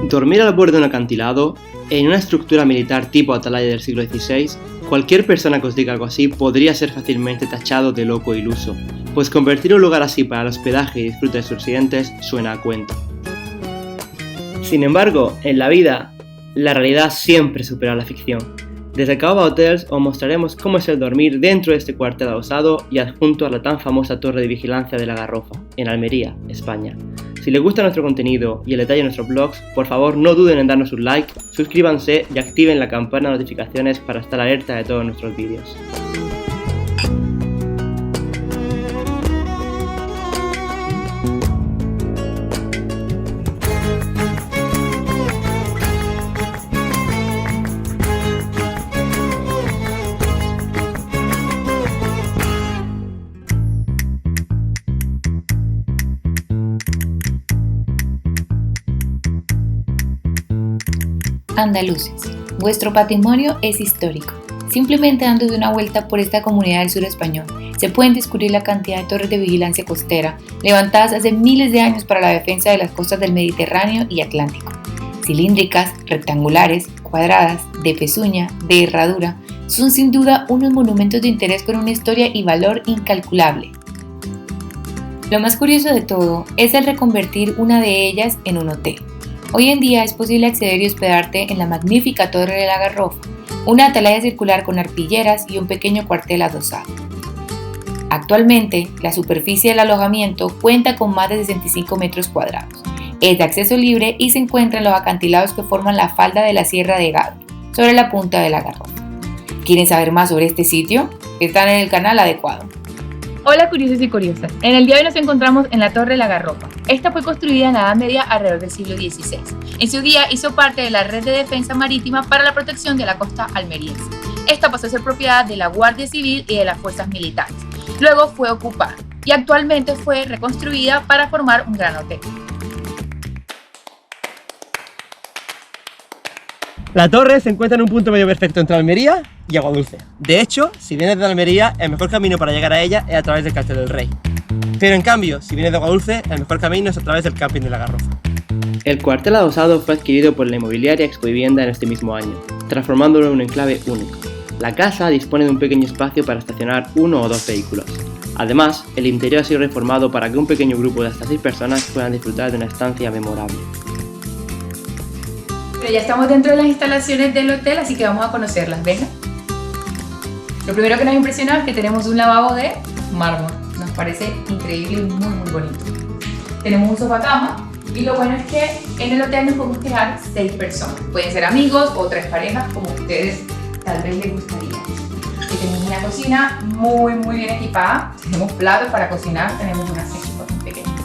Dormir al borde de un acantilado, en una estructura militar tipo atalaya del siglo XVI, cualquier persona que os diga algo así podría ser fácilmente tachado de loco e iluso, pues convertir un lugar así para el hospedaje y disfrute de sus residentes suena a cuento. Sin embargo, en la vida, la realidad siempre supera la ficción. Desde Caoba Hotels os mostraremos cómo es el dormir dentro de este cuartel adosado y adjunto a la tan famosa torre de vigilancia de la Garrofa, en Almería, España. Si les gusta nuestro contenido y el detalle de nuestros blogs, por favor no duden en darnos un like, suscríbanse y activen la campana de notificaciones para estar alerta de todos nuestros vídeos. Andaluces, vuestro patrimonio es histórico. Simplemente dando una vuelta por esta comunidad del sur español, se pueden descubrir la cantidad de torres de vigilancia costera levantadas hace miles de años para la defensa de las costas del Mediterráneo y Atlántico. Cilíndricas, rectangulares, cuadradas, de pezuña, de herradura, son sin duda unos monumentos de interés con una historia y valor incalculable. Lo más curioso de todo es el reconvertir una de ellas en un hotel. Hoy en día es posible acceder y hospedarte en la magnífica Torre de la Garrofa, una atalaya circular con arpilleras y un pequeño cuartel adosado. Actualmente, la superficie del alojamiento cuenta con más de 65 metros cuadrados. Es de acceso libre y se encuentra en los acantilados que forman la falda de la Sierra de Gádor, sobre la punta de la Garrofa. ¿Quieren saber más sobre este sitio? Están en el canal adecuado. Hola curiosos y curiosas, en el día de hoy nos encontramos en la Torre de la Garrofa. Esta fue construida en la Edad Media alrededor del siglo XVI. En su día hizo parte de la red de defensa marítima para la protección de la costa almeriense. Esta pasó a ser propiedad de la Guardia Civil y de las fuerzas militares. Luego fue ocupada y actualmente fue reconstruida para formar un gran hotel. La torre se encuentra en un punto medio perfecto entre Almería y Aguadulce. De hecho, si vienes de Almería, el mejor camino para llegar a ella es a través del Castel del Rey. Pero en cambio, si vienes de Aguadulce, el mejor camino es a través del camping de la Garrofa. El cuartel adosado fue adquirido por la inmobiliaria Expovivienda en este mismo año, transformándolo en un enclave único. La casa dispone de un pequeño espacio para estacionar 1 o 2 vehículos. Además, el interior ha sido reformado para que un pequeño grupo de hasta 6 personas puedan disfrutar de una estancia memorable. Ya estamos dentro de las instalaciones del hotel, así que vamos a conocerlas, ¿ven? Lo primero que nos impresiona es que tenemos un lavabo de mármol. Nos parece increíble y muy bonito. Tenemos un sofá cama y lo bueno es que en el hotel nos podemos quedar 6 personas. Pueden ser amigos o 3 parejas, como ustedes tal vez les gustaría. Aquí tenemos una cocina muy bien equipada. Tenemos platos para cocinar, tenemos una sección pequeña.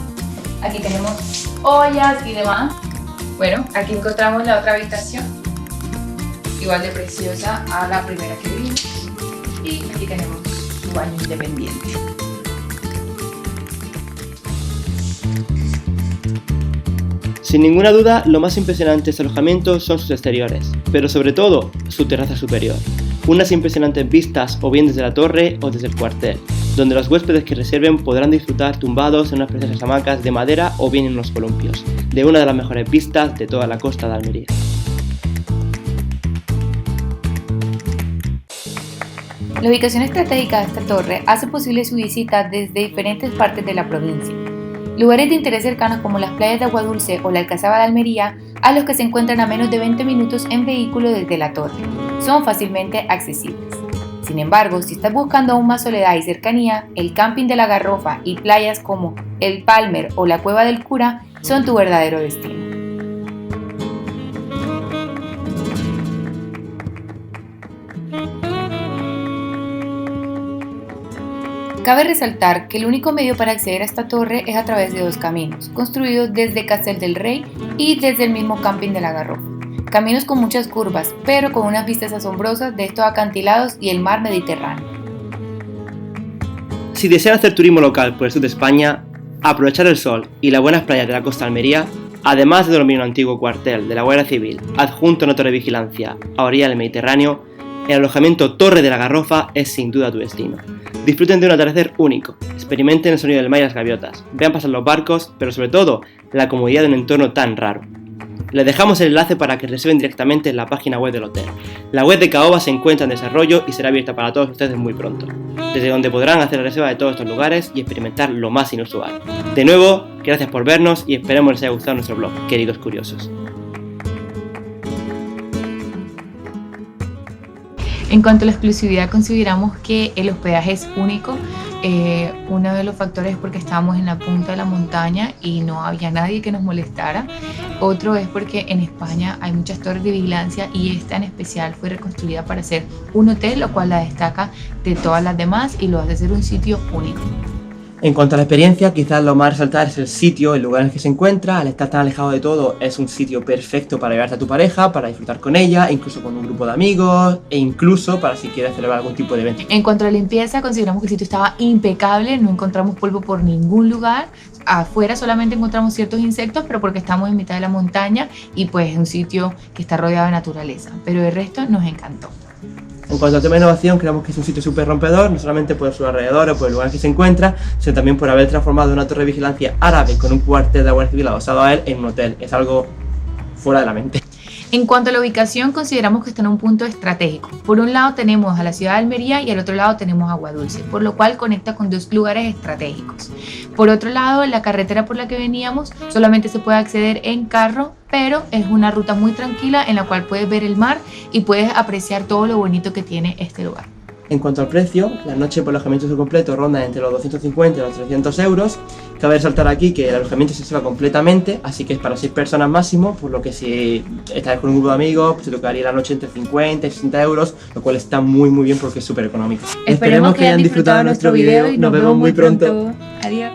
Aquí tenemos ollas y demás. Bueno, aquí encontramos la otra habitación, igual de preciosa a la primera que vimos. Y aquí tenemos su baño independiente. Sin ninguna duda, lo más impresionante de este alojamiento son sus exteriores, pero sobre todo, su terraza superior. Unas impresionantes vistas o bien desde la torre o desde el cuartel, donde los huéspedes que reserven podrán disfrutar tumbados en unas preciosas hamacas de madera o bien en unos columpios, de una de las mejores vistas de toda la costa de Almería. La ubicación estratégica de esta torre hace posible su visita desde diferentes partes de la provincia. Lugares de interés cercanos como las playas de Aguadulce o la Alcazaba de Almería, a los que se encuentran a menos de 20 minutos en vehículo desde la torre, son fácilmente accesibles. Sin embargo, si estás buscando aún más soledad y cercanía, el camping de la Garrofa y playas como el Palmer o la Cueva del Cura son tu verdadero destino. Cabe resaltar que el único medio para acceder a esta torre es a través de 2 caminos, construidos desde Castel del Rey y desde el mismo camping de la Garrofa. Caminos con muchas curvas, pero con unas vistas asombrosas de estos acantilados y el mar Mediterráneo. Si desean hacer turismo local por el sur de España, aprovechar el sol y las buenas playas de la costa de Almería, además de dormir en un antiguo cuartel de la Guardia Civil, adjunto a una torre de vigilancia a orilla del Mediterráneo, el alojamiento Torre de la Garrofa es sin duda tu destino. Disfruten de un atardecer único, experimenten el sonido del mar y las gaviotas, vean pasar los barcos, pero sobre todo, la comodidad de un entorno tan raro. Les dejamos el enlace para que reserven directamente en la página web del hotel. La web de Caoba se encuentra en desarrollo y será abierta para todos ustedes muy pronto, desde donde podrán hacer la reserva de todos estos lugares y experimentar lo más inusual. De nuevo, gracias por vernos y esperemos les haya gustado nuestro blog, queridos curiosos. En cuanto a la exclusividad, consideramos que el hospedaje es único. Uno de los factores es porque estábamos en la punta de la montaña y no había nadie que nos molestara. Otro es porque en España hay muchas torres de vigilancia y esta en especial fue reconstruida para ser un hotel, lo cual la destaca de todas las demás y lo hace ser un sitio único. En cuanto a la experiencia, quizás lo más a resaltar es el sitio, el lugar en el que se encuentra. Al estar tan alejado de todo, es un sitio perfecto para llevarte a tu pareja, para disfrutar con ella, incluso con un grupo de amigos e incluso para si quieres celebrar algún tipo de evento. En cuanto a la limpieza, consideramos que el sitio estaba impecable, no encontramos polvo por ningún lugar. Afuera solamente encontramos ciertos insectos, pero porque estamos en mitad de la montaña y pues es un sitio que está rodeado de naturaleza. Pero el resto nos encantó. En cuanto al tema de innovación, creemos que es un sitio súper rompedor, no solamente por su alrededor o por el lugar en que se encuentra, sino también por haber transformado una torre de vigilancia árabe con un cuartel de la Guardia Civil adosado a él en un hotel. Es algo fuera de la mente. En cuanto a la ubicación, consideramos que está en un punto estratégico. Por un lado tenemos a la ciudad de Almería y al otro lado tenemos Agua Dulce, por lo cual conecta con dos lugares estratégicos. Por otro lado, la carretera por la que veníamos solamente se puede acceder en carro, pero es una ruta muy tranquila en la cual puedes ver el mar y puedes apreciar todo lo bonito que tiene este lugar. En cuanto al precio, la noche por alojamiento completo ronda entre los 250 y los 300 euros. Cabe resaltar aquí que el alojamiento se reserva completamente, así que es para 6 personas máximo, por lo que si estás con un grupo de amigos, pues te tocaría la noche entre 50 y 60 euros, lo cual está muy bien porque es súper económico. Esperemos que hayan disfrutado nuestro video y nos vemos muy pronto. Adiós.